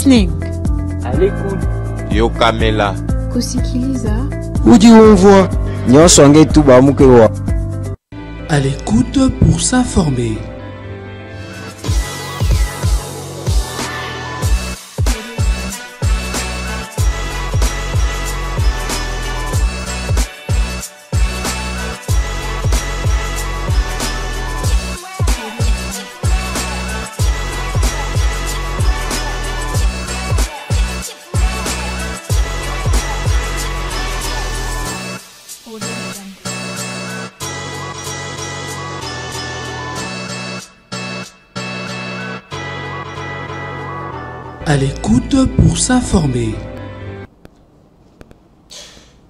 listening. À l'écoute. Yo Kamela. Kusikiliza. Udi umvwa. Nyosonge tuba mukewa. À l'écoute pour s'informer. À l'écoute pour s'informer.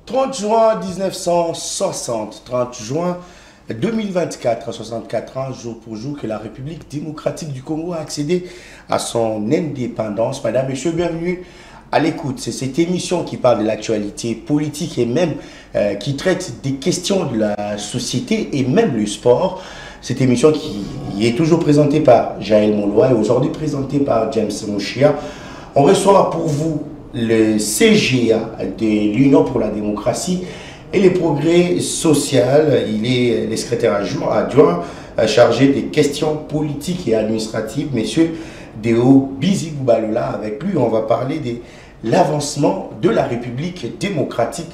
30 juin 1960, 30 juin 2024, à 64 ans, jour pour jour, que la République démocratique du Congo a accédé à son indépendance. Madame, Monsieur, bienvenue à l'écoute. C'est cette émission qui parle de l'actualité politique et même qui traite des questions de la société et même le sport. Cette émission qui est toujours présentée par Jaël Monlois et aujourd'hui présentée par James Mouchia. On reçoit pour vous le CGA de l'Union pour la démocratie et les progrès sociaux. Il est le secrétaire adjoint chargé des questions politiques et administratives, Monsieur Deo Bizigoubalula. Avec lui, on va parler de l'avancement de la République démocratique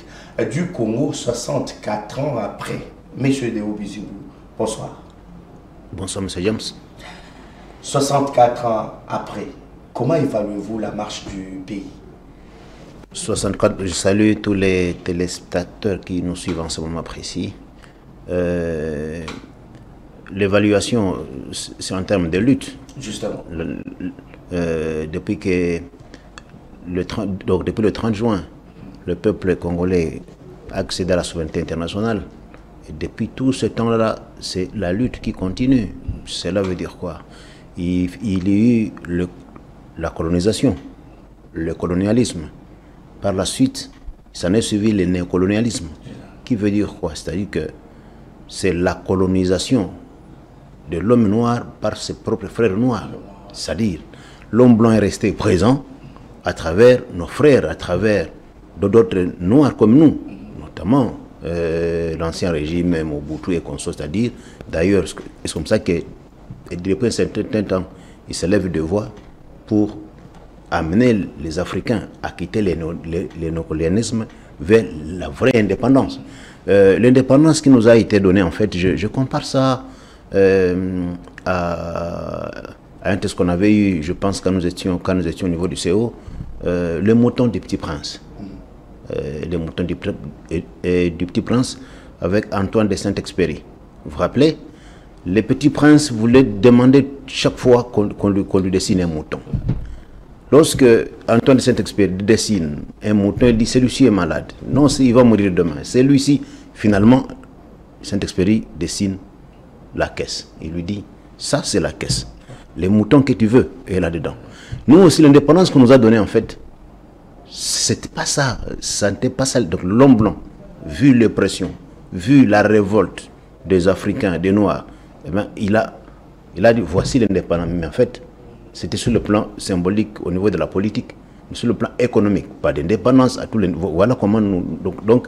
du Congo 64 ans après. Monsieur Deo Bizigou, bonsoir. Bonsoir, M. James. 64 ans après, comment évaluez-vous la marche du pays? 64, je salue tous les téléspectateurs qui nous suivent en ce moment précis. L'évaluation, c'est en termes de lutte. Justement. Depuis le 30 juin, le peuple congolais a accédé à la souveraineté internationale. Et depuis tout ce temps-là, c'est la lutte qui continue. Cela veut dire quoi? Il y a eu la colonisation, le colonialisme. Par la suite, ça n'est suivi le néocolonialisme. Qui veut dire quoi? C'est-à-dire que c'est la colonisation de l'homme noir par ses propres frères noirs. C'est-à-dire, l'homme blanc est resté présent à travers nos frères, à travers d'autres noirs comme nous, notamment l'ancien régime Mobutu et consorts, c'est-à-dire, d'ailleurs, c'est comme ça que depuis un certain temps, il se lève de voix pour amener les Africains à quitter le néocolonialisme vers la vraie indépendance. L'indépendance qui nous a été donnée, en fait, je compare ça à un texte qu'on avait eu, je pense, quand nous étions au niveau du CO, le mouton du Petit Prince. Les moutons du Petit Prince avec Antoine de Saint-Exupéry. Vous vous rappelez? Le Petit Prince voulait demander chaque fois qu'on lui dessine un mouton. Lorsque Antoine de Saint-Exupéry dessine un mouton, il dit celui-ci est malade. Non, il va mourir demain. Celui-ci, finalement, Saint-Exupéry dessine la caisse. Il lui dit, ça c'est la caisse. Les moutons que tu veux est là-dedans. Nous aussi, l'indépendance qu'on nous a donnée, en fait, c'était pas ça, ça n'était pas ça. Donc l'homme blanc, vu l'oppression, vu la révolte des Africains, des Noirs, eh bien, il a dit voici l'indépendance. Mais en fait, c'était sur le plan symbolique au niveau de la politique, mais sur le plan économique, pas d'indépendance à tous les niveaux. Voilà comment nous. Donc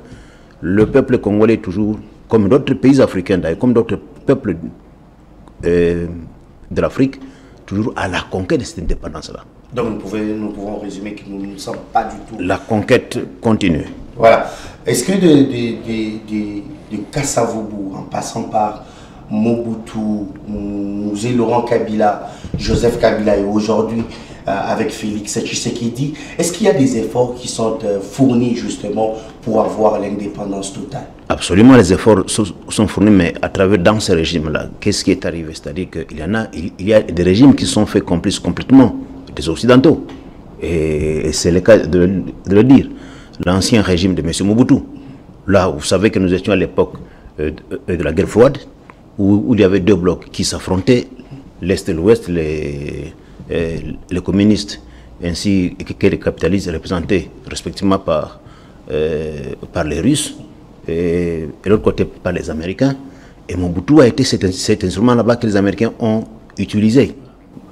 le peuple congolais toujours, comme d'autres pays africains d'ailleurs, comme d'autres peuples de l'Afrique, toujours à la conquête de cette indépendance-là. Donc nous pouvons résumer que nous ne sommes pas du tout... La conquête continue. Voilà. Est-ce que de Kassavoubou, en passant par Mobutu, Laurent Kabila, Joseph Kabila et aujourd'hui avec Félix Tshisekedi, est-ce qu'il y a des efforts qui sont fournis justement pour avoir l'indépendance totale? Absolument, les efforts sont fournis, mais à travers dans ce régime-là, qu'est-ce qui est arrivé? C'est-à-dire qu'il y a des régimes qui sont faits complices complètement des Occidentaux. Et c'est le cas de le dire. L'ancien régime de M. Mobutu. Là, vous savez que nous étions à l'époque de la guerre froide, où il y avait deux blocs qui s'affrontaient, l'Est et l'Ouest, les communistes, ainsi que les capitalistes représentés respectivement par les Russes, et l'autre côté par les Américains. Et Mobutu a été cet instrument là-bas que les Américains ont utilisé.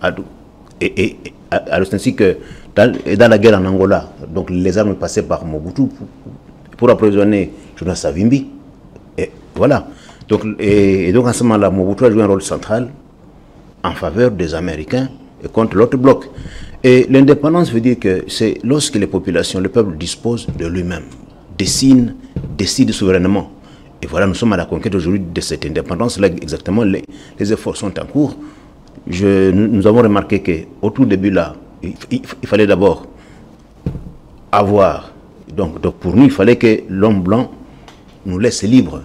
Alors ainsi que dans la guerre en Angola, donc les armes passaient par Mobutu pour approvisionner Jonas Savimbi. Et voilà. Donc, et donc, en ce moment-là, Mobutu a joué un rôle central en faveur des Américains et contre l'autre bloc. Et l'indépendance veut dire que c'est lorsque les populations, le peuple dispose de lui-même, décide souverainement. Et voilà, nous sommes à la conquête aujourd'hui de cette indépendance. Là, exactement, les efforts sont en cours. Nous avons remarqué qu'au tout début, là, il fallait d'abord avoir. Donc, pour nous, il fallait que l'homme blanc nous laisse libres.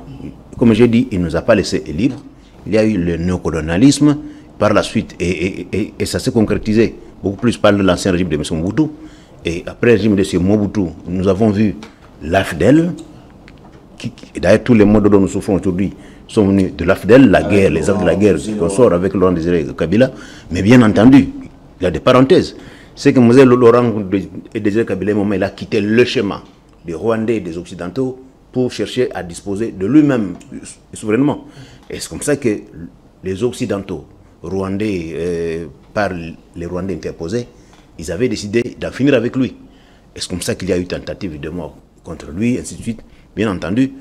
Comme j'ai dit, il ne nous a pas laissés libres. Il y a eu le néocolonialisme par la suite, et ça s'est concrétisé beaucoup plus par l'ancien régime de M. Mobutu. Et après le régime de M. Mobutu, nous avons vu l'AFDEL, d'ailleurs tous les mots dont nous souffrons aujourd'hui sont venus de l'AFDEL, la guerre, les actes de la guerre qu'on sort avec Laurent Désiré Kabila. Mais bien entendu, il y a des parenthèses. C'est que M. Laurent Désiré Kabila, il a quitté le schéma des Rwandais et des Occidentaux pour chercher à disposer de lui-même souverainement. Et c'est comme ça que les Occidentaux, Rwandais, par les Rwandais interposés, ils avaient décidé d'en finir avec lui. Et c'est comme ça qu'il y a eu tentative de mort contre lui, ainsi de suite. Bien entendu,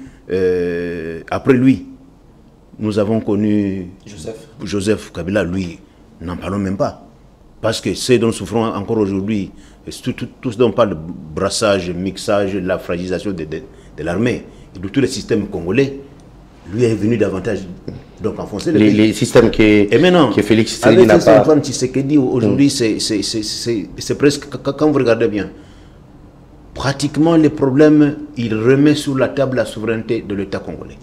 après lui, nous avons connu Joseph Kabila, lui, n'en parlons même pas. Parce que c'est dont nous souffrons encore aujourd'hui, tout ce dont on parle de brassage, mixage, la fragilisation de l'armée et de tous les systèmes congolais, lui est venu davantage donc enfoncer les systèmes que Félix Tshisekedi n'a pas. Antoine Tshisekedi aujourd'hui, c'est presque, quand vous regardez bien, pratiquement les problèmes, il remet sur la table la souveraineté de l'État congolais.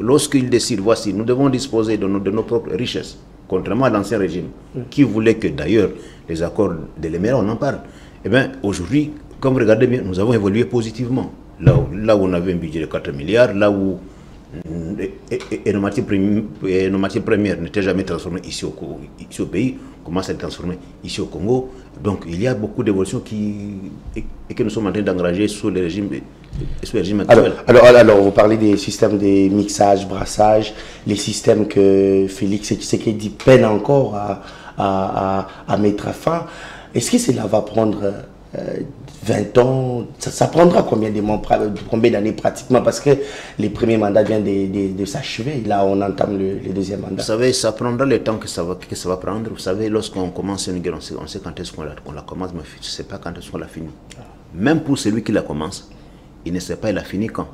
Lorsqu'il décide, voici, nous devons disposer de nos propres richesses, contrairement à l'ancien régime, qui voulait que d'ailleurs les accords de l'Émera, on en parle. Eh bien, aujourd'hui, comme vous regardez bien, nous avons évolué positivement. Là où on avait un budget de 4 milliards, là où nos matières premières n'étaient jamais transformées ici au pays, commencent à être transformées ici au Congo. Donc il y a beaucoup d'évolutions et que nous sommes en train d'engager sous le régime actuel. Alors, vous parlez des systèmes de mixage, brassage, les systèmes que Félix Tshisekedi peine encore à mettre à fin. Est-ce que cela va prendre 20 ans, ça prendra combien d'années pratiquement, parce que les premiers mandats viennent de s'achever, là on entame le deuxième mandat. Vous savez, ça prendra le temps que ça va prendre. Vous savez, lorsqu'on commence une guerre, on sait quand est-ce qu'on la commence, mais je ne sais pas quand est-ce qu'on la finit. Même pour celui qui la commence, il ne sait pas il a fini quand.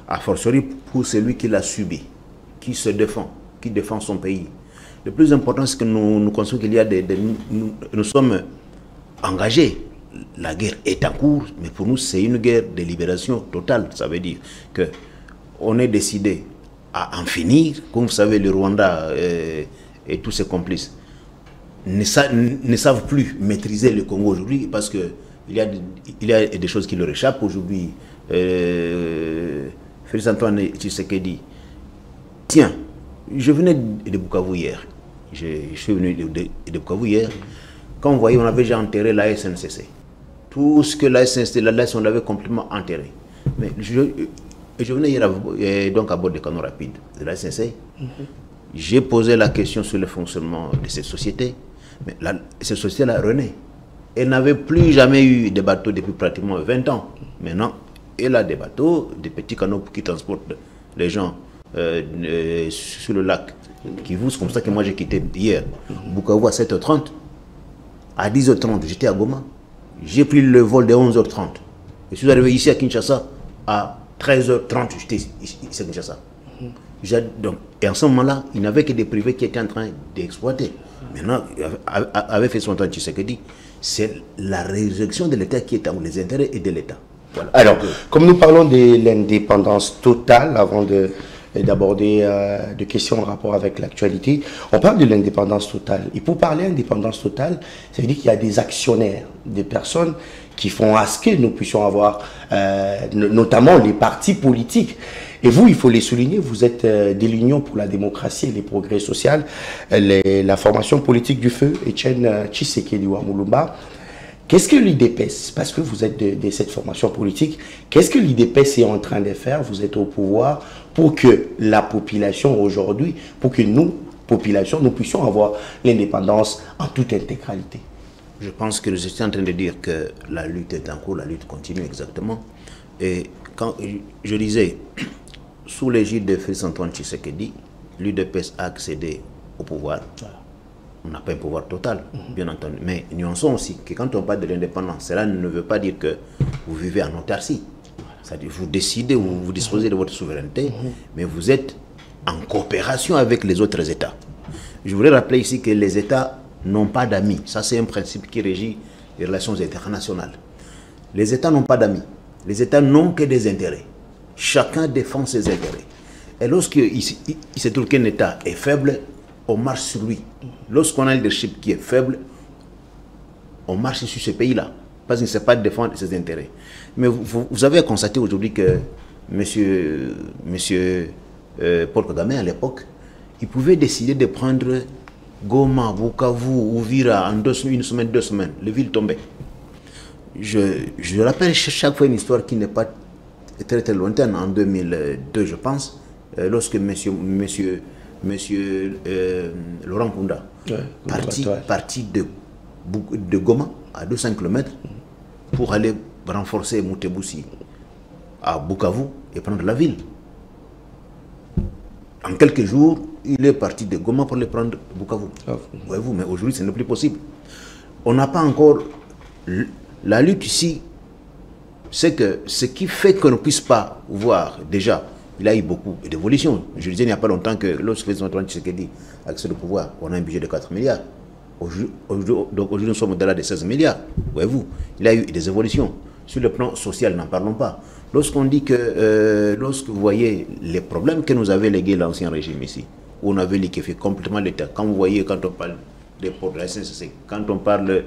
A fortiori pour celui qui l'a subi, qui se défend, qui défend son pays. Le plus important, c'est que nous constatons qu'il y a nous sommes engagés. La guerre est en cours, mais pour nous, c'est une guerre de libération totale. Ça veut dire qu'on est décidé à en finir. Comme vous savez, le Rwanda et tous ses complices ne savent plus maîtriser le Congo aujourd'hui parce qu'il y a des choses qui leur échappent aujourd'hui. Félix Antoine Tshisekedi, tiens, je venais de Bukavu hier. Je suis venu de Bukavu hier. Quand vous voyez, on avait déjà enterré la SNCC. Tout ce que la SNCC, on l'avait complètement enterré. Mais je venais hier donc à bord des canaux rapides de la SNCC. J'ai posé la question sur le fonctionnement de cette société. Mais cette société-là renaît. Elle n'avait plus jamais eu de bateaux depuis pratiquement 20 ans. Maintenant, elle a des bateaux, des petits canaux qui transportent les gens sur le lac. C'est comme ça que moi j'ai quitté hier Bukavu à 7h30. À 10h30, j'étais à Goma. J'ai pris le vol de 11h30. Je suis arrivé ici à Kinshasa à 13h30. J'étais ici à Kinshasa. Donc, et en ce moment-là, il n'y avait que des privés qui étaient en train d'exploiter. Maintenant, avec fait son temps Tshisekedi, c'est la résurrection de l'État qui est dans les intérêts et de l'État. Voilà. Alors, comme nous parlons de l'indépendance totale, avant d'aborder des questions en rapport avec l'actualité, on parle de l'indépendance totale. Et pour parler d'indépendance totale, ça veut dire qu'il y a des actionnaires, des personnes qui font à ce que nous puissions avoir, notamment les partis politiques. Et vous, il faut les souligner, vous êtes de l'Union pour la démocratie et les progrès sociaux, la formation politique du feu, Etienne Tshisekedi Wamulumba. Qu'est-ce que l'UDPS, parce que vous êtes de cette formation politique, qu'est-ce que l'UDPS est en train de faire? Vous êtes au pouvoir pour que la population aujourd'hui, pour que nous, population, nous puissions avoir l'indépendance en toute intégralité. Je pense que je suis en train de dire que la lutte est en cours, la lutte continue exactement. Et quand je disais, sous l'égide de Félix Antoine Tshisekedi, l'UDPS a accédé au pouvoir. On n'a pas un pouvoir total, bien entendu. Mais nuançons aussi que quand on parle de l'indépendance, cela ne veut pas dire que vous vivez en autarcie. C'est-à-dire vous décidez ou vous disposez de votre souveraineté, mais vous êtes en coopération avec les autres États. Je voudrais rappeler ici que les États n'ont pas d'amis. Ça, c'est un principe qui régit les relations internationales. Les États n'ont pas d'amis. Les États n'ont que des intérêts. Chacun défend ses intérêts. Et lorsqu'il se trouve qu'un État est faible, on marche sur lui. Lorsqu'on a un leadership qui est faible, on marche sur ce pays-là. Parce qu'il ne sait pas défendre ses intérêts. Mais vous avez constaté aujourd'hui que monsieur Paul Kagame, à l'époque, il pouvait décider de prendre Goma, Bukavu, Uvira en une semaine, 2 semaines. Les villes tombaient. Je rappelle chaque fois une histoire qui n'est pas très très lointaine. En 2002, je pense, lorsque monsieur Laurent Kunda, parti de Goma à 200 km pour aller renforcer Mutebousi à Bukavu et prendre la ville. En quelques jours, il est parti de Goma pour aller prendre Bukavu. Voyez-vous, mais aujourd'hui, ce n'est plus possible. On n'a pas encore... La lutte ici, c'est que ce qui fait qu'on ne puisse pas voir, déjà, il y a eu beaucoup d'évolutions. Je disais il n'y a pas longtemps que lorsque le président Antoine Tshisekedi a accès au pouvoir, on a un budget de 4 milliards. Aujourd'hui, nous sommes au-delà de 16 milliards. Voyez-vous, il y a eu des évolutions. Sur le plan social, n'en parlons pas. Lorsqu'on dit que, lorsque vous voyez les problèmes que nous avait légués l'ancien régime ici, où on avait liquéfié complètement l'État, quand vous voyez, quand on parle des ports de la SNCC, quand on parle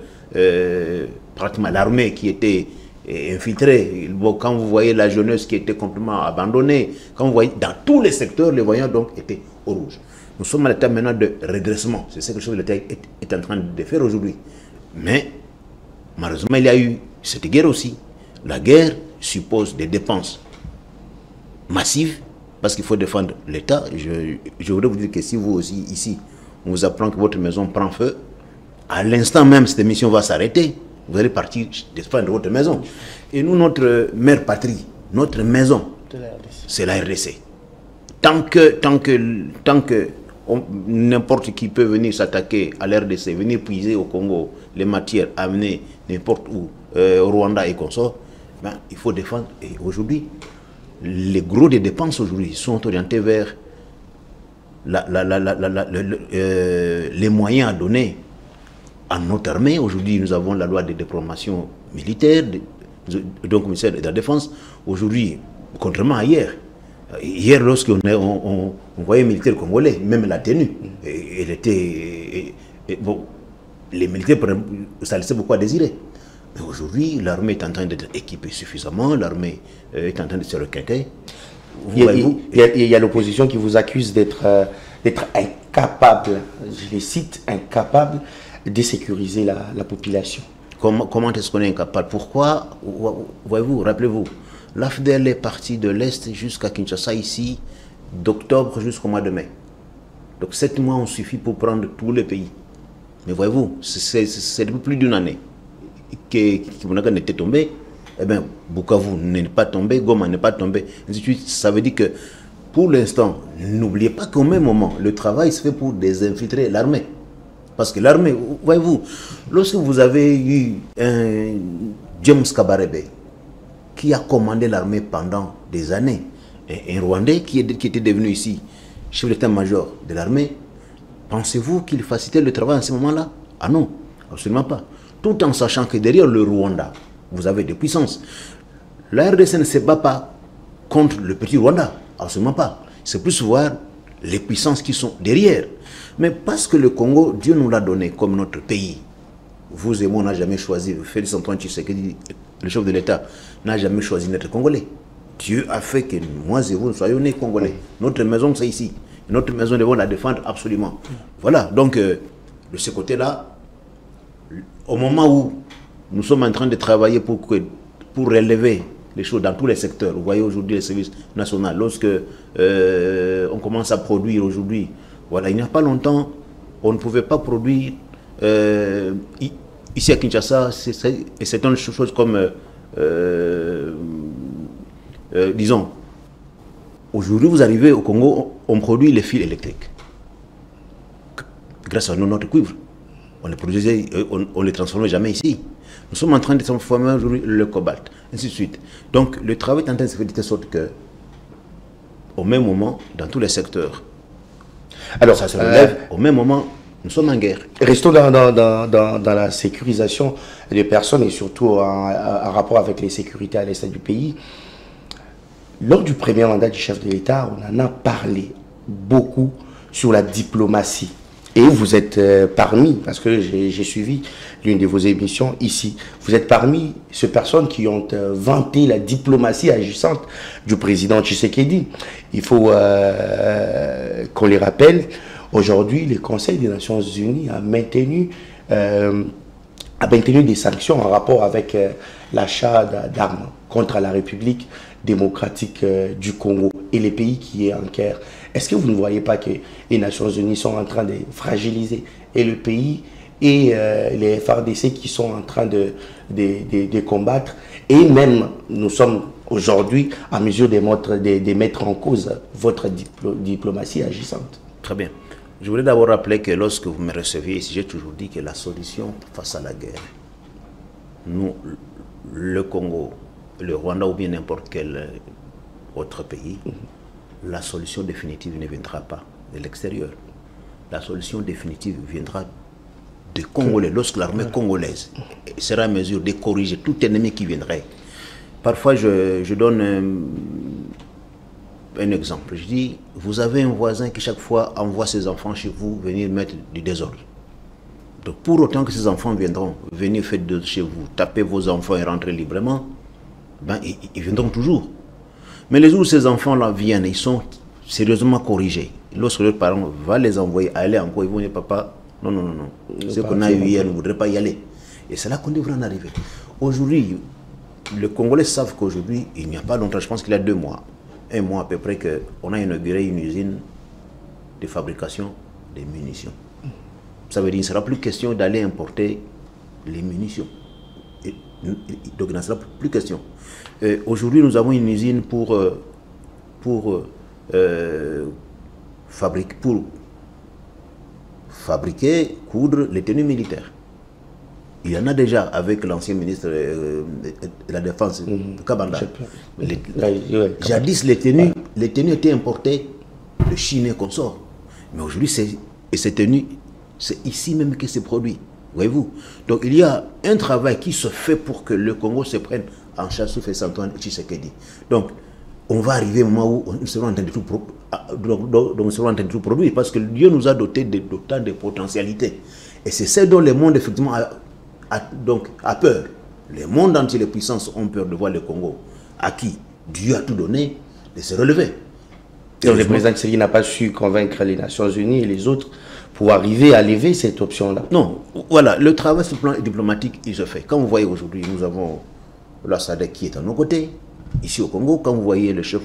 pratiquement l'armée qui était infiltrée, quand vous voyez la jeunesse qui était complètement abandonnée, quand vous voyez, dans tous les secteurs, les voyants donc étaient au rouge. Nous sommes à l'état maintenant de redressement. C'est ce que l'État est en train de faire aujourd'hui. Mais, malheureusement, il y a eu cette guerre aussi. La guerre suppose des dépenses massives parce qu'il faut défendre l'État. Je voudrais vous dire que si vous aussi, ici, on vous apprend que votre maison prend feu, à l'instant même, cette émission va s'arrêter. Vous allez partir défendre votre maison. Et nous, notre mère patrie, notre maison, c'est la RDC. Tant que n'importe qui peut venir s'attaquer à l'RDC, venir puiser au Congo les matières, amener n'importe où, au Rwanda et consorts, ben, il faut défendre. Et aujourd'hui, les gros des dépenses aujourd'hui sont orientés vers les moyens à donner à notre armée. Aujourd'hui, nous avons la loi de déploiement militaire, donc ministère de la Défense. Aujourd'hui, contrairement à hier, lorsqu'on voyait les militaires congolais, même la tenue, elle était... bon, les militaires, ça laissait beaucoup à désirer. Mais aujourd'hui, l'armée est en train d'être équipée suffisamment, l'armée est en train de se requinquer. Il y a l'opposition qui vous accuse d'être incapable, je les cite, incapable de sécuriser la population. Comment est-ce qu'on est incapable? Pourquoi? Voyez-vous, rappelez-vous, l'AFDL est partie de l'Est jusqu'à Kinshasa ici, d'octobre jusqu'au mois de mai. Donc 7 mois ont suffi pour prendre tout le pays. Mais voyez-vous, c'est depuis plus d'une année que Kibunaka n'était tombé. Eh bien, Bukavu n'est pas tombé, Goma n'est pas tombé. Ça veut dire que, pour l'instant, n'oubliez pas qu'au même moment, le travail se fait pour désinfiltrer l'armée. Parce que l'armée, voyez-vous, lorsque vous avez eu un James Kabarebe qui a commandé l'armée pendant des années, un Rwandais qui était devenu ici chef d'état-major de l'armée, pensez-vous qu'il facilitait le travail à ce moment-là? Ah non, absolument pas. Tout en sachant que derrière le Rwanda, vous avez des puissances. La RDC ne se bat pas contre le petit Rwanda, absolument pas. C'est plus voir les puissances qui sont derrière. Mais parce que le Congo, Dieu nous l'a donné comme notre pays. Vous et moi, on n'a jamais choisi, Félix Antoine Tshisekedi, le chef de l'État, n'a jamais choisi d'être Congolais. Dieu a fait que moi et vous, nous soyons nés Congolais. Notre maison, c'est ici. Notre maison, nous devons la défendre absolument. Voilà, donc, de ce côté-là, au moment où nous sommes en train de travailler pour relever les choses dans tous les secteurs, vous voyez aujourd'hui les services nationaux, lorsque on commence à produire aujourd'hui, voilà, il n'y a pas longtemps, on ne pouvait pas produire, ici à Kinshasa, c'est une chose comme, disons, aujourd'hui vous arrivez au Congo, on produit les fils électriques. Grâce à notre cuivre. On les produisait, on les transformait jamais ici. Nous sommes en train de transformer aujourd'hui le cobalt, ainsi de suite. Donc le travail est en train de se faire de telle sorte que, au même moment, dans tous les secteurs, alors ça se relève, au même moment, nous sommes en guerre. Restons dans la sécurisation des personnes et surtout en rapport avec les sécurités à l'est du pays. Lors du premier mandat du chef de l'État, on en a parlé beaucoup sur la diplomatie. Et vous êtes parmi, parce que j'ai suivi l'une de vos émissions ici, vous êtes parmi ces personnes qui ont vanté la diplomatie agissante du président Tshisekedi. Il faut qu'on les rappelle, aujourd'hui, le Conseil des Nations Unies a maintenu des sanctions en rapport avec l'achat d'armes contre la République démocratique du Congo et les pays qui est en guerre. Est-ce que vous ne voyez pas que les Nations Unies sont en train de fragiliser et le pays et les FARDC qui sont en train de combattre, et même nous sommes aujourd'hui en mesure de mettre en cause votre diplomatie agissante? Très bien. Je voulais d'abord rappeler que lorsque vous me receviez ici, j'ai toujours dit que la solution face à la guerre, nous, le Congo, le Rwanda ou bien n'importe quel autre pays, la solution définitive ne viendra pas de l'extérieur. La solution définitive viendra des Congolais, lorsque l'armée congolaise sera en mesure de corriger tout ennemi qui viendrait. Parfois, je donne un exemple. Je dis, vous avez un voisin qui chaque fois envoie ses enfants chez vous venir mettre du désordre. Donc pour autant que ces enfants viendront venir faire de chez vous, taper vos enfants et rentrer librement, ben, ils viendront toujours. Mais les jours où ces enfants-là viennent, ils sont sérieusement corrigés. Lorsque leurs parents vont les envoyer aller encore, ils vont dire, papa, non, non, non, non. Ce qu'on a eu hier, on ne voudrait pas y aller. Et c'est là qu'on devrait en arriver. Aujourd'hui, les Congolais savent qu'aujourd'hui, il n'y a pas longtemps, je pense qu'il y a 2 mois, 1 mois à peu près, qu'on a inauguré une usine de fabrication des munitions. Ça veut dire qu'il ne sera plus question d'aller importer les munitions. Donc il n'en sera plus question. Aujourd'hui, nous avons une usine pour fabriquer, coudre les tenues militaires. Il y en a déjà avec l'ancien ministre de la Défense, Kabanda. Jadis, les tenues étaient importées de Chine et consorts. Mais aujourd'hui, ces tenues, c'est ici même que c'est produit. Voyez-vous? Donc il y a un travail qui se fait pour que le Congo se prenne en charge sous Félix-Antoine Tshisekedi. Donc on va arriver au moment où nous serons en train de tout produire, parce que Dieu nous a doté d'autant de potentialités. Et c'est ce dont le monde effectivement a peur. Le monde entier, les puissances ont peur de voir le Congo, à qui Dieu a tout donné, de se relever. Donc le président Tshisekedi n'a pas su convaincre les Nations Unies et les autres pour arriver à lever cette option-là. Non, voilà, le travail sur le plan diplomatique, il se fait. Quand vous voyez aujourd'hui, nous avons la SADC qui est à nos côtés, ici au Congo. Quand vous voyez le chef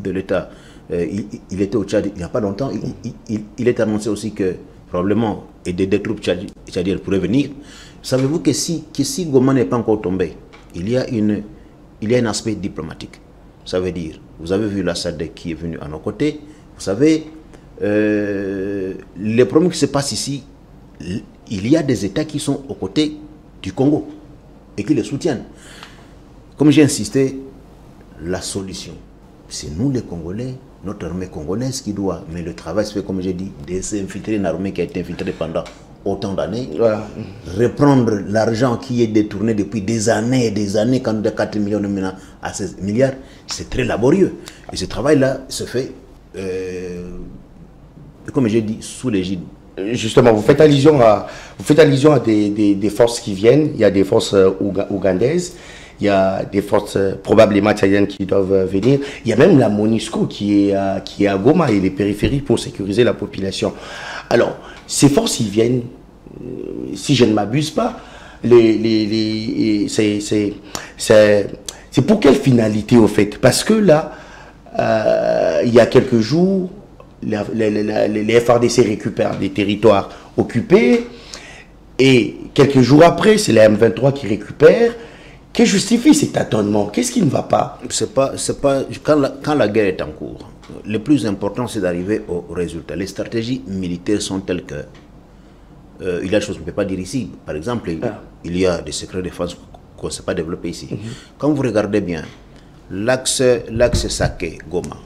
de l'État, il était au Tchad il n'y a pas longtemps, il est annoncé aussi que probablement des troupes tchadiennes pourraient venir. Savez-vous que si Goma n'est pas encore tombé, il y a un aspect diplomatique. Ça veut dire, vous avez vu la SADC qui est venue à nos côtés, vous savez, les problèmes qui se passent ici, il y a des États qui sont aux côtés du Congo et qui les soutiennent. Comme j'ai insisté, la solution, c'est nous les Congolais, notre armée congolaise qui doit, mais le travail se fait, comme j'ai dit, de s'infiltrer une armée qui a été infiltrée pendant autant d'années, voilà. Reprendre l'argent qui est détourné depuis des années, quand de 4 millions maintenant à 16 milliards, c'est très laborieux. Et ce travail-là se fait, comme j'ai dit, sous l'égide. Justement, vous faites allusion à des forces qui viennent. Il y a des forces ougandaises, il y a des forces probablement tchadiennes qui doivent venir. Il y a même la MONUSCO qui est à Goma et les périphéries pour sécuriser la population. Alors, ces forces, ils viennent, si je ne m'abuse pas, c'est pour quelle finalité au fait? Parce que là, il y a quelques jours, les FARDC récupèrent des territoires occupés Et quelques jours après, c'est la M23 qui récupère. Qui justifie cet tâtonnement? Qu'est-ce qui ne va pas? Quand la guerre est en cours, le plus important, c'est d'arriver au résultat. Les stratégies militaires sont telles que... il y a des choses qu'on ne peut pas dire ici. Par exemple, il y a des secrets de défense qu'on ne sait pas développer ici. Quand vous regardez bien, l'axe Saké-Goma,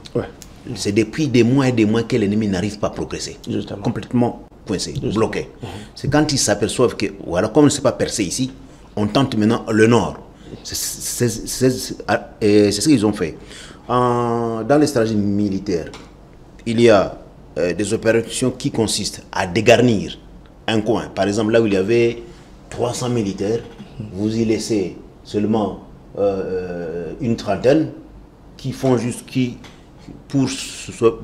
c'est depuis des mois et des mois que l'ennemi n'arrive pas à progresser. Justement. Complètement coincé, bloqué. C'est quand ils s'aperçoivent que, voilà, comme on ne sait pas percer ici, on tente maintenant le nord. C'est ce qu'ils ont fait. Dans les stratégies militaires, il y a des opérations qui consistent à dégarnir un coin. Par exemple, là où il y avait 300 militaires, vous y laissez seulement une trentaine qui font juste, pour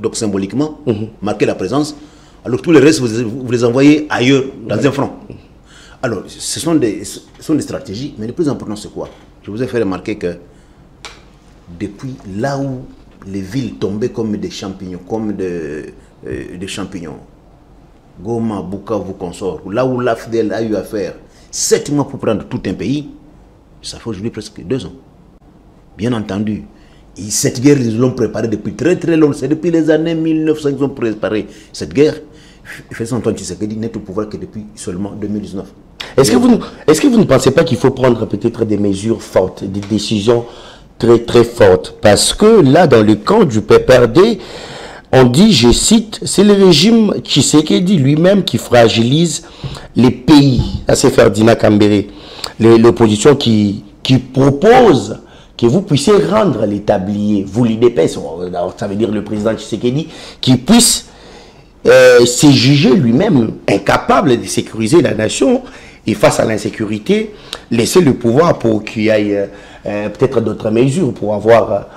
donc symboliquement marquer la présence, alors tous les restes, vous les envoyez ailleurs, dans un front. Alors, ce sont des stratégies, mais le plus important, c'est quoi? Je vous ai fait remarquer que depuis là où les villes tombaient comme des champignons, Goma, Bukavu, consort, là où l'AFDL a eu à faire 7 mois pour prendre tout un pays, ça fait aujourd'hui presque 2 ans. Bien entendu, cette guerre, ils l'ont préparée depuis très très longtemps. C'est depuis les années 1900 qu'ils ont préparé cette guerre. Félix Antoine Tshisekedi n'est au pouvoir que depuis seulement 2019. Est-ce que vous ne pensez pas qu'il faut prendre peut-être des mesures fortes, des décisions très très fortes? Parce que là, dans le camp du PPRD, on dit, je cite, c'est le régime Tshisekedi lui-même qui fragilise les pays. Là, c'est Ferdinand Kambere, l'opposition qui propose que vous puissiez rendre l'établier, vous l'IDPS, ça veut dire le président Tshisekedi, qui puisse se juger lui-même incapable de sécuriser la nation et face à l'insécurité, laisser le pouvoir pour qu'il y ait peut-être d'autres mesures pour avoir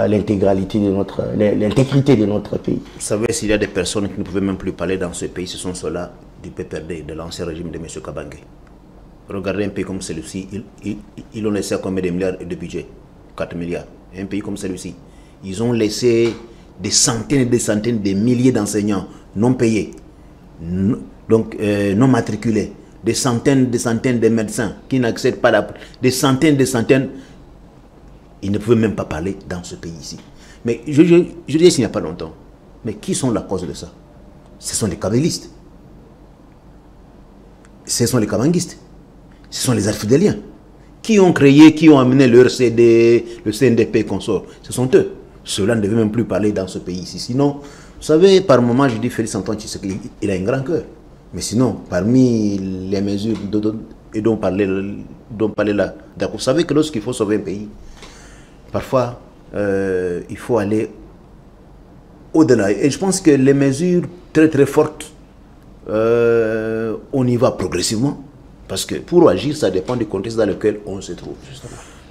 l'intégrité de l'intégrité de notre pays. Vous savez, s'il y a des personnes qui ne pouvaient même plus parler dans ce pays, ce sont ceux-là du PPRD, de l'ancien régime de M. Kabange. Regardez un pays comme celui-ci, ils ont laissé combien de milliards de budget? 4 milliards. Un pays comme celui-ci, ils ont laissé des centaines et des centaines de milliers d'enseignants non payés, non matriculés, des centaines de médecins qui n'accèdent pas des centaines, ils ne pouvaient même pas parler dans ce pays ici. Mais je disais s'il n'y a pas longtemps, mais qui sont la cause de ça? Ce sont les kabylistes, ce sont les kabanguistes, ce sont les alfidéliens qui ont créé, qui ont amené le RCD, le CNDP consort. Ce sont eux. Ceux-là ne devaient même plus parler dans ce pays ici. Sinon, vous savez, par moment, je dis Félix Antoine Tshisekedi, il a un grand cœur. Mais sinon, parmi les mesures dont parlait là, vous savez que lorsqu'il faut sauver un pays, parfois, il faut aller au-delà. Et je pense que les mesures très très fortes, on y va progressivement. Parce que pour agir, ça dépend du contexte dans lequel on se trouve.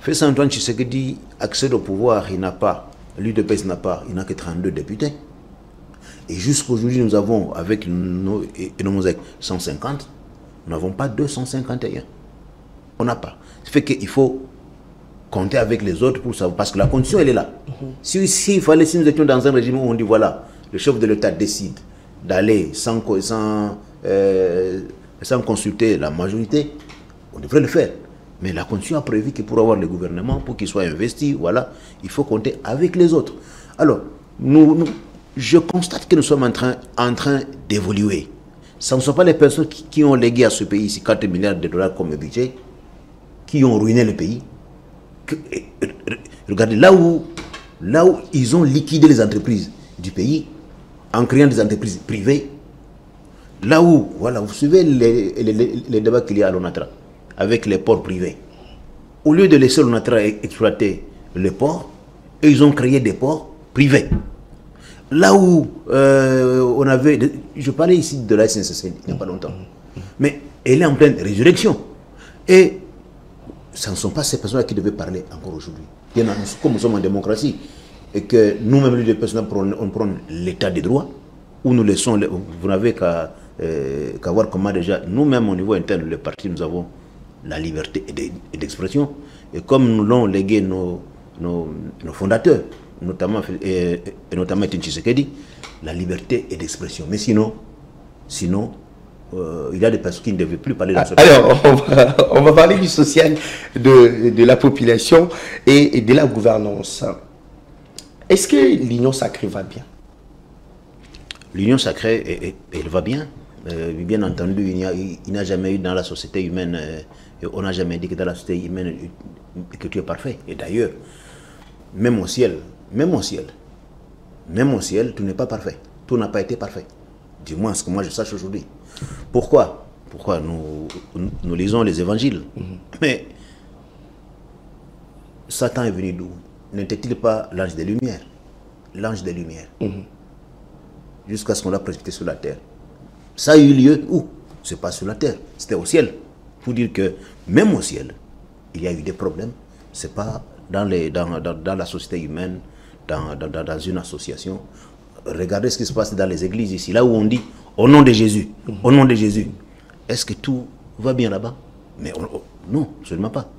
Félix Antoine Tshisekedi accède au pouvoir, il n'a pas, l'UDPS n'a pas, il n'a que 32 députés. Et jusqu'aujourd'hui, nous avons, avec nos 150, nous n'avons pas 251. On n'a pas. Ça fait qu'il faut compter avec les autres pour savoir, parce que la condition, elle est là. Si nous étions dans un régime où on dit, voilà, le chef de l'État décide d'aller sans consulter la majorité, on devrait le faire. Mais la Constitution a prévu que pour avoir le gouvernement, pour qu'il soit investi, voilà, il faut compter avec les autres. Alors, je constate que nous sommes en train d'évoluer. Ce ne sont pas les personnes qui ont légué à ce pays ici 4 milliards de dollars comme budget, qui ont ruiné le pays. Regardez, là où ils ont liquidé les entreprises du pays, en créant des entreprises privées, là où, voilà, vous suivez les débats qu'il y a à l'ONATRA, avec les ports privés. Au lieu de laisser l'ONATRA exploiter les ports, ils ont créé des ports privés. Là où on avait... Je parlais ici de la SNCC il n'y a pas longtemps. Mais elle est en pleine résurrection. Et ce ne sont pas ces personnes qui devaient parler encore aujourd'hui. Comme nous sommes en démocratie, et que nous-mêmes, les personnes, on prend l'état des droits, où nous laissons... Vous n'avez qu'à voir comment déjà, nous-mêmes au niveau interne, le parti, nous avons la liberté d'expression. Et comme nous l'ont légué nos fondateurs, notamment Tshisekedi, la liberté d'expression. Mais sinon, il y a des personnes qui ne devaient plus parler dans ce Alors, on va parler du social de la population et de la gouvernance. Est-ce que l'Union sacrée va bien? L'Union sacrée, elle va bien. Bien entendu, il n'y a jamais eu dans la société humaine, on n'a jamais dit que dans la société humaine, que tu es parfait. Et d'ailleurs, même au ciel, tout n'est pas parfait. Tout n'a pas été parfait. Du moins, ce que moi je sache aujourd'hui. Pourquoi nous lisons les évangiles. Mais Satan est venu d'où? N'était-il pas l'ange des Lumières? L'ange des Lumières. Jusqu'à ce qu'on l'a précipité sur la terre. Ça a eu lieu où? C'est pas sur la terre, c'était au ciel. Pour dire que même au ciel, il y a eu des problèmes. C'est pas dans la société humaine, dans une association. Regardez ce qui se passe dans les églises ici, là où on dit au nom de Jésus, au nom de Jésus. Est-ce que tout va bien là-bas? Mais non, absolument pas.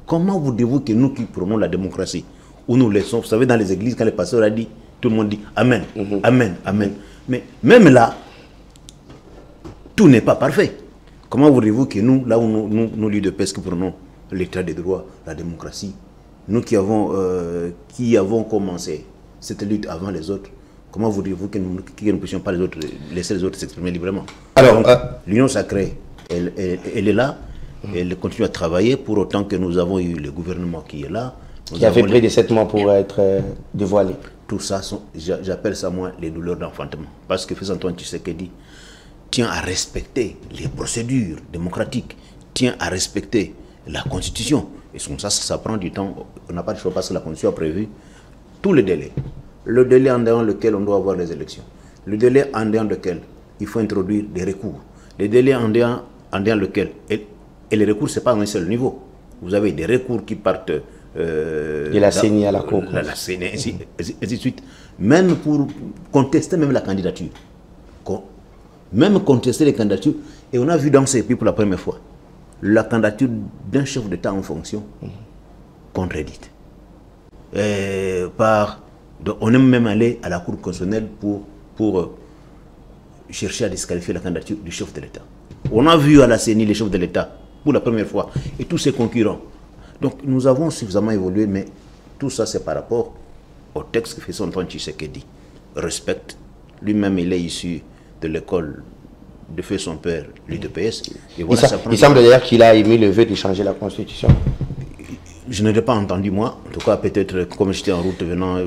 Comment voulez-vous que nous qui prenons la démocratie, où nous laissons, vous savez, dans les églises, quand le pasteur a dit, tout le monde dit Amen, Amen, Amen. Mais même là, tout n'est pas parfait. Comment voulez-vous que nous, là où nous l'UDPS, qui prenons l'état des droits, la démocratie, nous qui avons commencé cette lutte avant les autres, comment voulez-vous que nous ne puissions pas laisser les autres s'exprimer librement? Alors, l'Union sacrée, elle est là, elle continue à travailler, pour autant que nous avons eu le gouvernement qui est là. Qui a fait près de 7 mois pour être dévoilé. Tout ça, j'appelle ça moi les douleurs d'enfantement. Parce que Fils-Antoine Tshisekedi tient à respecter les procédures démocratiques, tient à respecter la Constitution. Et ça prend du temps. On n'a pas de choix parce que la Constitution a prévu tous les délais. Le délai en dehors lequel on doit avoir les élections. Le délai en dehors lequel il faut introduire des recours. Le délai en dehors lequel... Et les recours, ce n'est pas à un seul niveau. Vous avez des recours qui partent... de la CENI à la Cour. La CENI, ainsi de suite. Même pour contester même la candidature. Même contester les candidatures. Et on a vu dans ces pays pour la première fois la candidature d'un chef d'État en fonction contredite. On est même allé à la Cour constitutionnelle pour chercher à disqualifier la candidature du chef de l'État. On a vu à la CENI les chefs de l'État pour la première fois et tous ses concurrents. Donc nous avons suffisamment évolué, mais tout ça c'est par rapport au texte que Fils-Antoine Tshisekedi respecte. Lui-même il est issu de l'école de fait son père, l'UDPS. Voilà, il semble d'ailleurs qu'il a émis le vœu de changer la Constitution. Je ne l'ai pas entendu moi, en tout cas peut-être comme j'étais en route venant...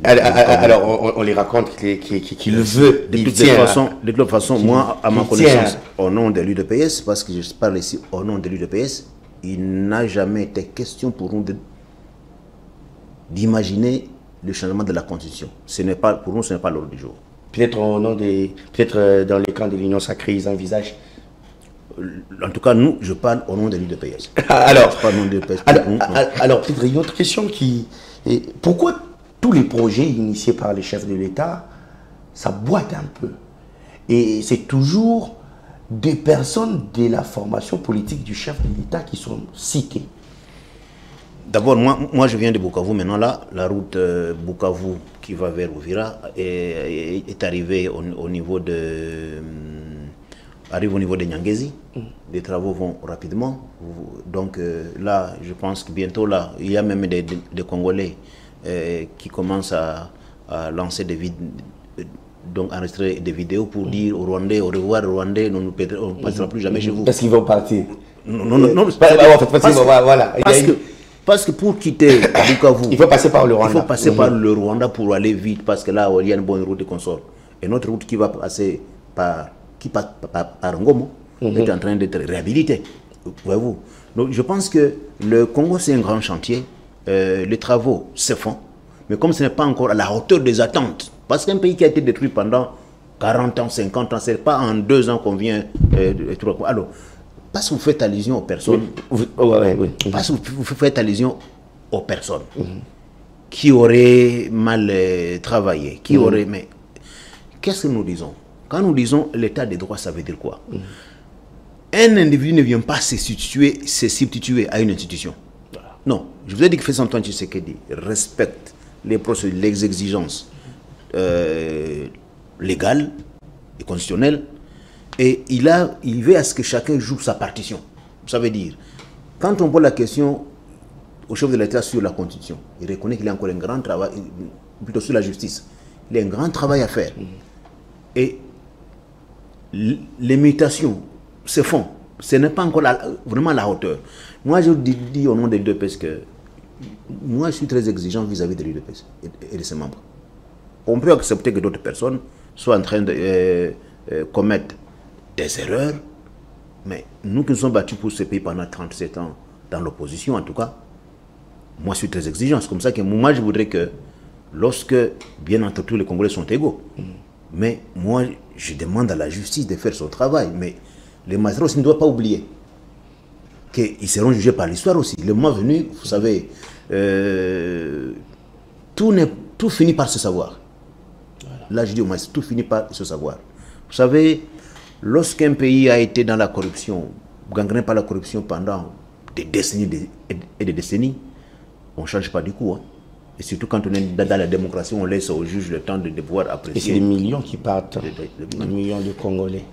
alors on les raconte qu'il le veut. De toute façon, moi à ma connaissance, au nom de l'UDPS, parce que je parle ici au nom de l'UDPS, il n'a jamais été question pour nous d'imaginer le changement de la Constitution. Pour nous, ce n'est pas l'ordre du jour. Peut-être dans le camp de l'Union sacrée, ils envisagent. En tout cas, nous, je parle au nom de l'UDPS. Alors, peut-être une autre question pourquoi tous les projets initiés par les chefs de l'État, ça boite un peu? Et c'est toujours des personnes de la formation politique du chef de l'État qui sont citées. D'abord, moi je viens de Bukavu. Maintenant, là, la route Bukavu qui va vers Uvira est arrivée au niveau de Nyangezi. Les travaux vont rapidement. Donc là, je pense que bientôt, là, il y a même des Congolais qui commencent à lancer des vidéos. Donc enregistrer des vidéos pour dire aux Rwandais, au revoir Rwandais, on ne passera plus jamais chez vous. Parce qu'ils vont partir. Non, voilà. Parce que pour quitter Bukavu, il faut passer par le Rwanda. Il faut passer par le Rwanda pour aller vite, parce que là, il y a une bonne route de consort. Et notre route qui va passer par Ngomo est en train d'être réhabilitée. Voyez-vous. Donc je pense que le Congo, c'est un grand chantier. Les travaux se font. Mais comme ce n'est pas encore à la hauteur des attentes, parce qu'un pays qui a été détruit pendant 40 ans, 50 ans, ce n'est pas en 2 ans qu'on vient... alors, parce que vous faites allusion aux personnes... Parce que vous faites allusion aux personnes qui auraient mal travaillé, qui auraient... Mais qu'est-ce que nous disons? Quand nous disons l'état des droits, ça veut dire quoi? Un individu ne vient pas se substituer à une institution. Non, je vous ai dit que Fils-Antoine Tshisekedi respecte les procédures, les exigences légales et constitutionnelles. Et il veut à ce que chacun joue sa partition. Ça veut dire, quand on pose la question au chef de l'État sur la Constitution, il reconnaît qu'il y a encore un grand travail, plutôt sur la justice, il y a un grand travail à faire. Et les mutations se font. Ce n'est pas encore vraiment à la hauteur. Moi, je dis au nom des UDPS que moi, je suis très exigeant vis-à-vis de l'UDPS et de ses membres. On peut accepter que d'autres personnes soient en train de commettre des erreurs, mais nous qui nous sommes battus pour ce pays pendant 37 ans, dans l'opposition en tout cas, moi je suis très exigeant. C'est comme ça que moi je voudrais que, lorsque, bien entendu, les Congolais sont égaux, mais moi je demande à la justice de faire son travail, mais les magistrats aussi ne doivent pas oublier qu'ils seront jugés par l'histoire aussi. Le moment venu, vous savez, tout finit par se savoir. Voilà. Là je dis au magistrats, tout finit par se savoir. Vous savez, lorsqu'un pays a été dans la corruption, gangréné par la corruption pendant des décennies et des décennies, on ne change pas du coup. Hein. Et surtout quand on est dans la démocratie, on laisse aux juges le temps de pouvoir apprécier. Et c'est des millions qui partent, des millions de Congolais.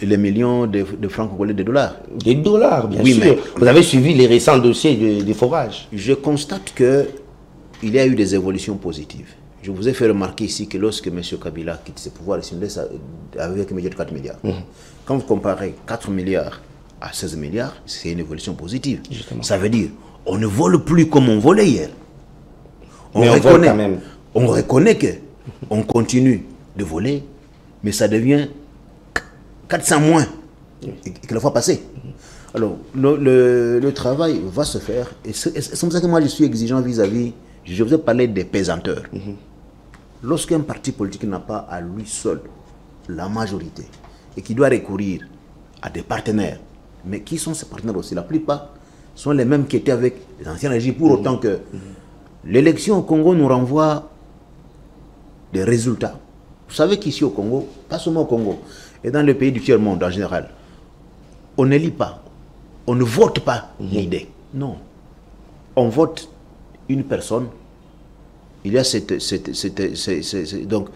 Les millions de francs congolais, de dollars. Des dollars, bien oui, sûr. Mais vous avez suivi les récents dossiers des forages. Je constate qu'il y a eu des évolutions positives. Je vous ai fait remarquer ici que lorsque M. Kabila quitte ses pouvoirs, il s'est avec un budget de 4 milliards. Quand vous comparez 4 milliards à 16 milliards, c'est une évolution positive. Justement. Ça veut dire on ne vole plus comme on volait hier. Mais on vole quand même. On reconnaît qu'on continue de voler, mais ça devient 400 moins que la fois passée. Alors, le travail va se faire. Et c'est comme ça que moi je suis exigeant vis-à-vis. Je vous ai parlé des pesanteurs. Lorsqu'un parti politique n'a pas à lui seul la majorité et qui doit recourir à des partenaires, mais qui sont ces partenaires aussi? La plupart sont les mêmes qui étaient avec les anciens régimes, pour autant que l'élection au Congo nous renvoie des résultats. Vous savez qu'ici au Congo, pas seulement au Congo, et dans les pays du tiers-monde en général, on ne lit pas, on ne vote pas une idée. Non. On vote une personne. Il y a donc,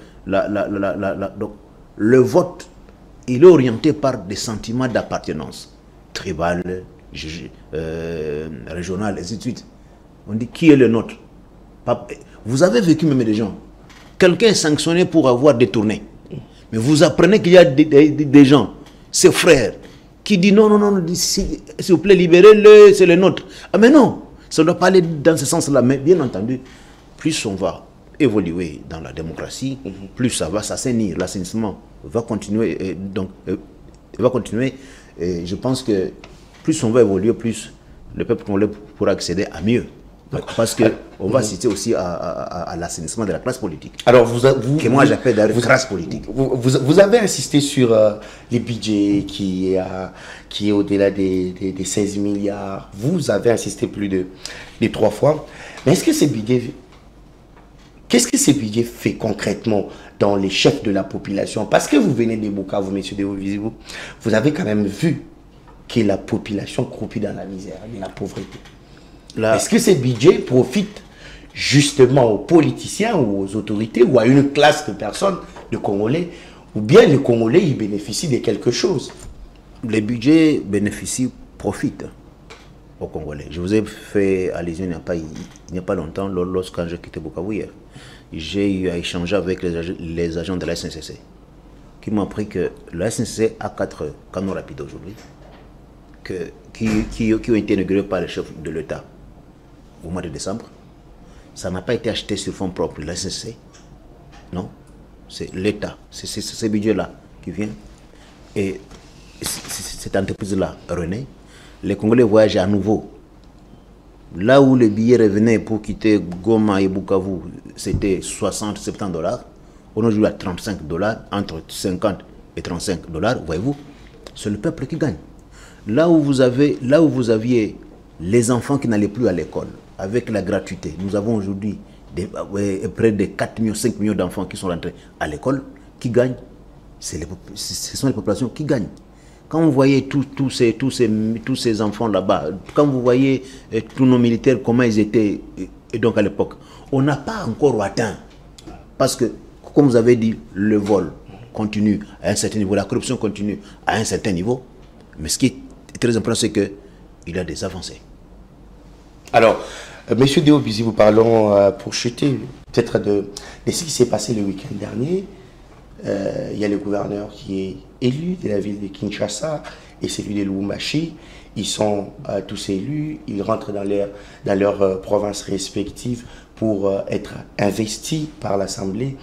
donc, le vote, il est orienté par des sentiments d'appartenance tribal, régional, et ainsi de suite. On dit qui est le nôtre. Vous avez vécu même des gens. Quelqu'un est sanctionné pour avoir détourné. Mais vous apprenez qu'il y a des gens, ses frères, qui disent non, non, non, s'il vous plaît, libérez-le, c'est le nôtre. Ah mais non, ça ne doit pas aller dans ce sens-là. Mais bien entendu, plus on va évoluer dans la démocratie, plus ça va s'assainir. L'assainissement va continuer. Et je pense que plus on va évoluer, plus le peuple congolais pourra accéder à mieux. Parce qu'on va citer aussi à l'assainissement de la classe politique. Alors que moi j'appelle la classe politique. Vous avez insisté sur les budgets qui est au-delà des 16 milliards. Vous avez insisté plus de 3 fois. Mais est-ce que ces budgets... Qu'est-ce que ces budgets fait concrètement dans les chefs de la population? Parce que vous venez de Bukavu, messieurs de Visibu, vous avez quand même vu que la population croupit dans la misère et la pauvreté. Est-ce que ces budgets profitent justement aux politiciens ou aux autorités ou à une classe de personnes, de Congolais, ou bien les Congolais ils bénéficient de quelque chose? Les budgets profitent aux Congolais. Je vous ai fait allusion il n'y a pas longtemps, lorsque j'ai quitté Bukavu hier. J'ai eu à échanger avec les agents de la SNCC qui m'ont appris que la SNCC a 4 canaux rapides aujourd'hui qui ont été inaugurés par le chef de l'État au mois de décembre. Ça n'a pas été acheté sur fonds propres de la SNCC. Non, c'est l'État. C'est ce budget-là qui vient. Et cette entreprise-là renaît. Les Congolais voyagent à nouveau. Là où les billets revenaient pour quitter Goma et Bukavu, c'était 60-70 $. On est aujourd'hui à 35 $, entre 50 et 35 $, voyez-vous. C'est le peuple qui gagne. Là où vous aviez les enfants qui n'allaient plus à l'école, avec la gratuité, nous avons aujourd'hui près de 4 millions, 5 millions d'enfants qui sont rentrés à l'école, qui gagnent. Ce sont les populations qui gagnent. Quand vous voyez tous ces enfants là-bas, quand vous voyez tous nos militaires, comment ils étaient, et donc à l'époque, on n'a pas encore atteint. Parce que, comme vous avez dit, le vol, continue à un certain niveau, la corruption continue à un certain niveau. Mais ce qui est très important, c'est qu'il y a des avancées. Alors, Monsieur Deobizi, vous parlons pour chuter peut-être de ce qui s'est passé le week-end dernier. Il y a le gouverneur qui est élu de la ville de Kinshasa et celui de Lubumbashi. Ils sont tous élus, ils rentrent dans leurs provinces respectives pour être investis par l'Assemblée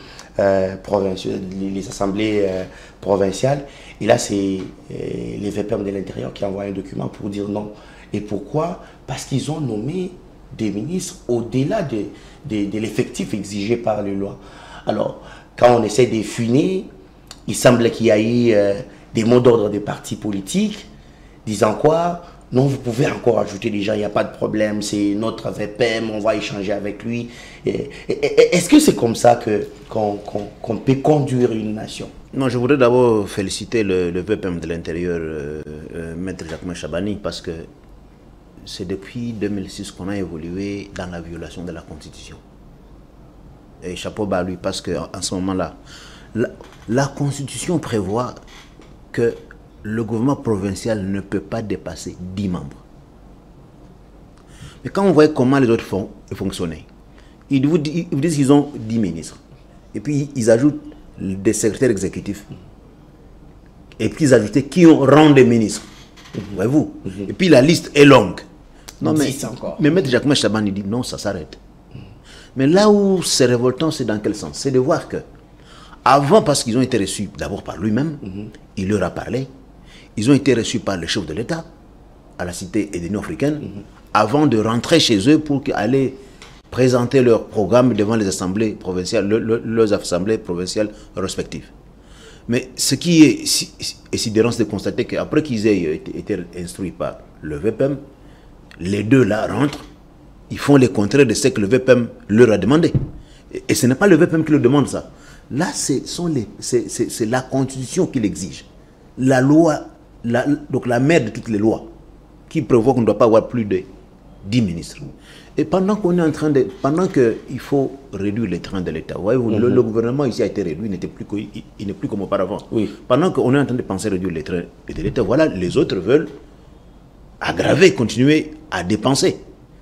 provinciale, les assemblées provinciales. Et là, c'est les VPM de l'Intérieur qui envoient un document pour dire non. Et pourquoi? Parce qu'ils ont nommé des ministres au-delà de l'effectif exigé par les lois. Alors, quand on essaie d'effiner, il semble qu'il y a eu des mots d'ordre des partis politiques disant quoi? Non, vous pouvez encore ajouter des gens, il n'y a pas de problème, c'est notre VPM, on va échanger avec lui. Est-ce que c'est comme ça qu'on peut conduire une nation? Non, je voudrais d'abord féliciter le VPM de l'Intérieur, Maître Jacquemain Chabani, parce que c'est depuis 2006 qu'on a évolué dans la violation de la Constitution. Et chapeau bas à lui, parce qu'en ce moment-là, la Constitution prévoit que le gouvernement provincial ne peut pas dépasser 10 membres. Mais quand on voit comment les autres fonctionnaient, ils vous disent qu'ils ont 10 ministres. Et puis ils ajoutent des secrétaires exécutifs. Et puis ils ajoutaient qui ont rang des ministres. Voyez-vous? Et puis la liste est longue. Non, mais Maître Jacquemain Chabani dit non, ça s'arrête. Mais là où c'est révoltant, c'est dans quel sens? C'est de voir que, avant, parce qu'ils ont été reçus d'abord par lui-même, il leur a parlé, ils ont été reçus par le chef de l'État, à la cité de l'Union africaine, avant de rentrer chez eux pour aller présenter leur programme devant les assemblées provinciales, leurs assemblées provinciales respectives. Mais ce qui est sidérant, c'est de constater qu'après qu'ils aient été instruits par le VPM, les deux là rentrent, ils font le contraire de ce que le VPM leur a demandé. Et ce n'est pas le VPM qui leur demande ça. Là, c'est la Constitution qui l'exige. La loi, donc la mère de toutes les lois, qui prévoit qu'on ne doit pas avoir plus de 10 ministres. Et pendant qu'on est en train de... Pendant qu'il faut réduire les trains de l'État, le gouvernement ici a été réduit, il n'est plus comme auparavant. Oui. Pendant qu'on est en train de penser réduire les trains de l'État, voilà, les autres veulent aggraver, continuer à dépenser.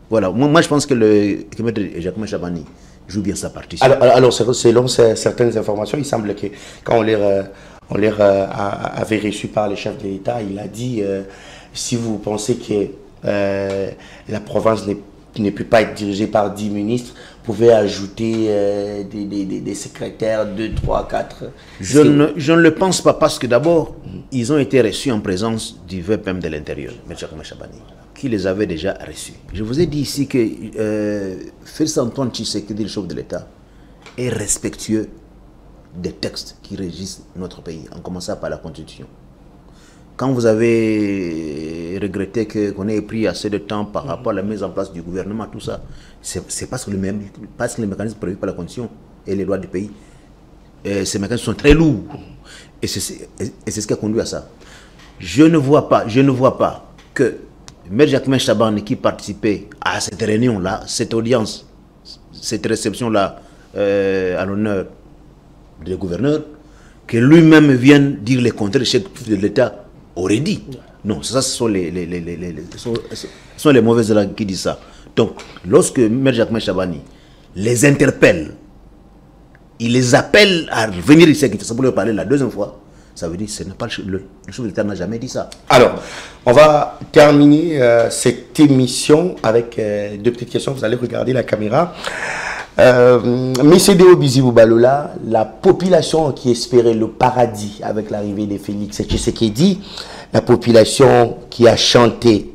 Voilà, moi je pense que Maître Jacquemain Chabani joue bien sa partie. Alors selon certaines informations, il semble que quand on les avait reçu par le chef de l'État, il a dit si vous pensez que la province ne peut pas être dirigée par 10 ministres, vous pouvez ajouter des secrétaires, 2, 3, 4. Je ne le pense pas, parce que d'abord, ils ont été reçus en présence du VPM de l'Intérieur, M. Jacquemain Chabani, qui les avait déjà reçus. Je vous ai dit ici que Félix Antoine Tshisekedi, le chef de l'État, est respectueux des textes qui régissent notre pays, en commençant par la Constitution. Quand vous avez regretté qu'on ait pris assez de temps par rapport à la mise en place du gouvernement, tout ça, c'est parce que les mécanismes prévus par la Constitution et les lois du pays, ces mécanismes sont très lourds. Et c'est ce qui a conduit à ça. Je ne vois pas que M. Jacquemain Chabani, qui participait à cette réunion-là, cette audience, cette réception-là, à l'honneur du gouverneur, que lui-même vienne dire les contraires, le chef de l'État aurait dit. Non, ça, ce sont les mauvaises langues qui disent ça. Donc, lorsque M. Jacquemain Chabani les interpelle, il les appelle à venir ici pour leur parler la deuxième fois, ça veut dire que ce n'est pas le chef de l'État n'a jamais dit ça. Alors, on va terminer cette émission avec deux petites questions. Vous allez regarder la caméra. Monsieur Deobizi Balola, la population qui espérait le paradis avec l'arrivée de Félix Tshisekedi, la population qui a chanté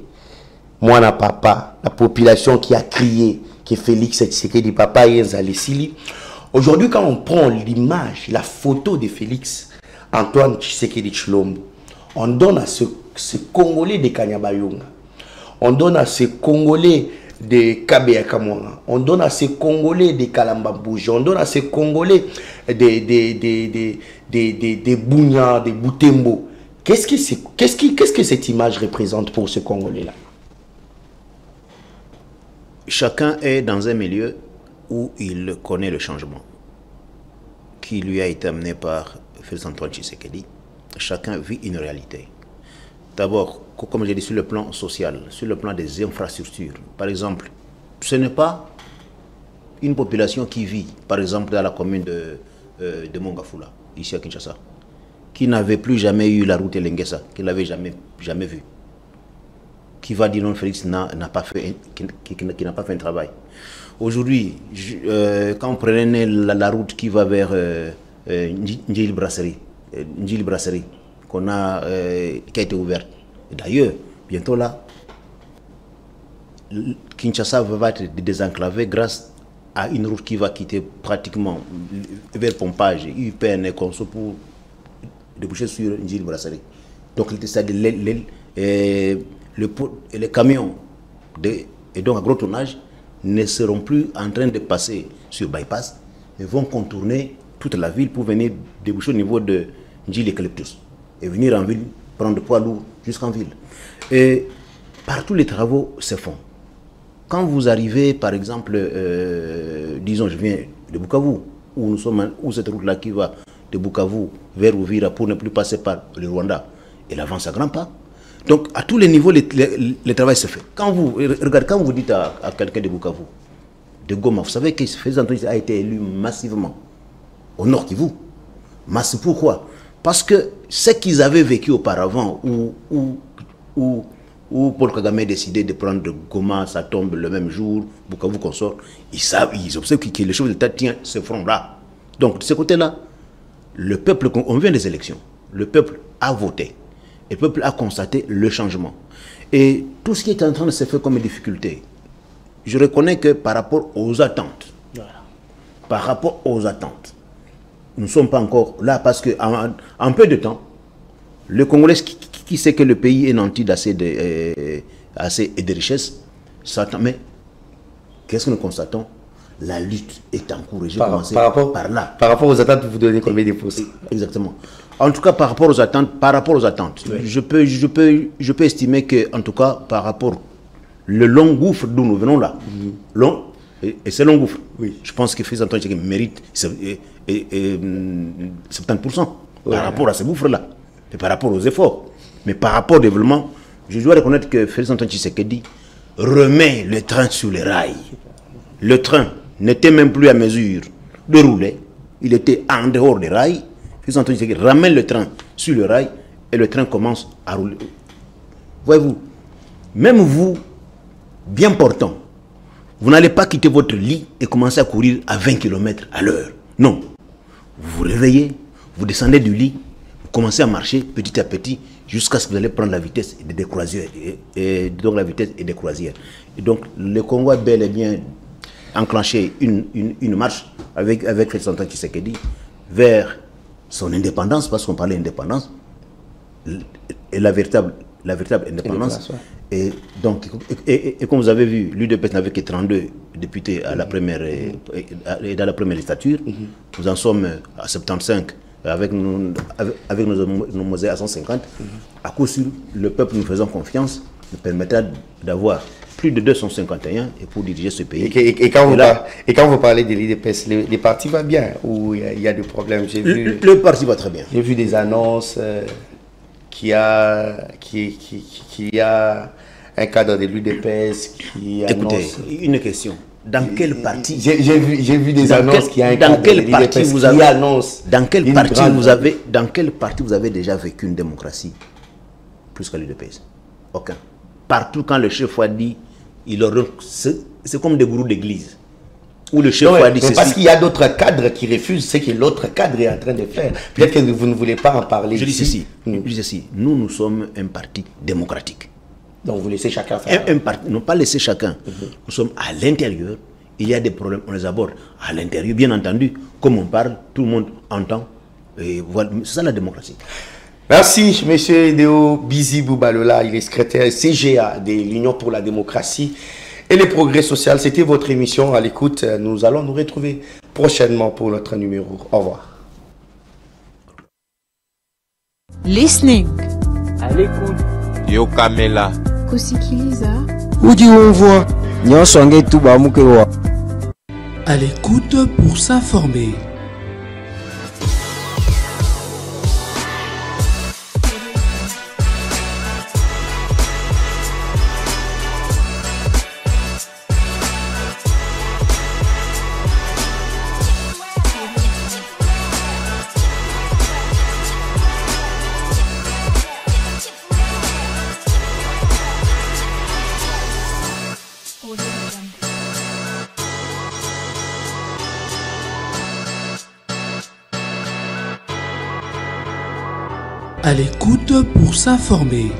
Mwana Papa, la population qui a crié que Félix Tshisekedi Papa Yenzali Sili. Aujourd'hui, quand on prend l'image, la photo de Félix Antoine Tshisekedi Tshilombo, on donne à ce Congolais de Kanyabayonga, on donne à ce Congolais de Kabeya Kamwanga, on donne à ces Congolais de Kalambambouji, on donne à ces Congolais de Bounya, de Boutembo. Qu'est-ce que cette image représente pour ce Congolais-là? Chacun est dans un milieu où il connaît le changement qui lui a été amené par Félix Antoine Tshisekedi, chacun vit une réalité. D'abord, comme j'ai dit, sur le plan social, sur le plan des infrastructures. Par exemple, ce n'est pas une population qui vit, par exemple, dans la commune de Mongafula, ici à Kinshasa, qui n'avait plus jamais eu la route Elengesa, qui ne l'avait jamais vue. Qui va dire non, Félix qui n'a pas fait un travail. Aujourd'hui, quand on prenait la route qui va vers Njili Brasserie, qui a été ouverte. D'ailleurs, bientôt là, Kinshasa va être désenclavé grâce à une route qui va quitter pratiquement vers Pompage, UPN et Conso pour déboucher sur Njili Brasserie. Donc, les camions et donc à gros tonnage ne seront plus en train de passer sur bypass, mais vont contourner toute la ville pour venir déboucher au niveau de Njili Eucalyptus et venir en ville, prendre poids lourd jusqu'en ville. Et partout les travaux se font. Quand vous arrivez, par exemple, disons, je viens de Bukavu, où cette route-là qui va de Bukavu vers Uvira pour ne plus passer par le Rwanda, elle avance à grands pas. Donc, à tous les niveaux, le travail se fait. Quand vous dites à quelqu'un de Bukavu, de Goma, vous savez que Félix Antoine a été élu massivement au Nord Kivu. Massif, pourquoi? Parce que ce qu'ils avaient vécu auparavant, où Paul Kagame a décidé de prendre Goma, ça tombe le même jour, Bukavu consort, ils observent que les choses de l'État tiennent ce front-là. Donc, de ce côté-là, le peuple, on vient des élections, le peuple a voté. Et le peuple a constaté le changement. Et tout ce qui est en train de se faire comme difficulté, je reconnais que par rapport aux attentes, nous ne sommes pas encore là parce qu'en peu de temps, le Congolais qui sait que le pays est nanti d'assez de richesses, s'attend. Mais qu'est-ce que nous constatons? La lutte est en cours. Par rapport aux attentes, vous donnez combien de pouces? Exactement. En tout cas, par rapport aux attentes, oui. je peux estimer que, en tout cas, par rapport le long gouffre d'où nous venons là, et c'est long gouffre, oui. Je pense que Félix Antoine Tshisekedi mérite 70% par rapport à ce gouffre-là, et par rapport aux efforts. Mais par rapport au développement, je dois reconnaître que Félix Antoine Tshisekedi remet le train sur les rails. Le train n'était même plus à mesure de rouler, il était en dehors des rails. Félix Antoine Tshisekedi ramène le train sur le rail et le train commence à rouler. Voyez-vous, même vous, bien portant, vous n'allez pas quitter votre lit et commencer à courir à 20 km à l'heure. Non. Vous vous réveillez, vous descendez du lit, vous commencez à marcher petit à petit jusqu'à ce que vous allez prendre la vitesse des croisières. Et donc la vitesse des croisières. Et donc le Congo a bel et bien enclenché une marche avec Félix Antoine Tshisekedi vers son indépendance, parce qu'on parlait d'indépendance, et la véritable indépendance. Et donc, et comme vous avez vu, l'UDPS n'avait que 32 députés à la première, dans la première législature. Nous en sommes à 75 avec nos mosées à 150. À coup sûr, le peuple nous faisant confiance nous permettra d'avoir plus de 251 et pour diriger ce pays. Et quand vous parlez de l'UDPS, les partis vont bien ou il y a des problèmes? Le parti va très bien. J'ai vu des annonces qu'il y a un cadre de l'UDPS qui annonce... Écoutez, une question. Dans quel parti? J'ai vu des annonces qu'il y a un cadre de l'UDPS qui annonce... Dans quel parti vous avez déjà vécu une démocratie plus qu'à l'UDPS? Aucun. Partout quand le chef a dit, c'est comme des gourous d'église. Où le chef a dit ceci. Parce qu'il y a d'autres cadres qui refusent ce que l'autre cadre est en train de faire. Peut-être que vous ne voulez pas en parler. Je dis ceci. Nous sommes un parti démocratique. Donc vous laissez chacun faire. Non, pas laisser chacun. Nous sommes à l'intérieur. Il y a des problèmes, on les aborde à l'intérieur. Bien entendu, comme on parle, tout le monde entend. Et voilà, c'est ça la démocratie. Merci, M. Edeo Bizi Boubalola, il est secrétaire CGA de l'Union pour la démocratie et le progrès social. C'était votre émission à l'écoute. Nous allons nous retrouver prochainement pour notre numéro. Au revoir. Listening. À l'écoute. Yo Kamela. Kusikiliza. Udi umvwa. Nyoswange tuba mukewa. À l'écoute pour s'informer. À l'écoute pour s'informer.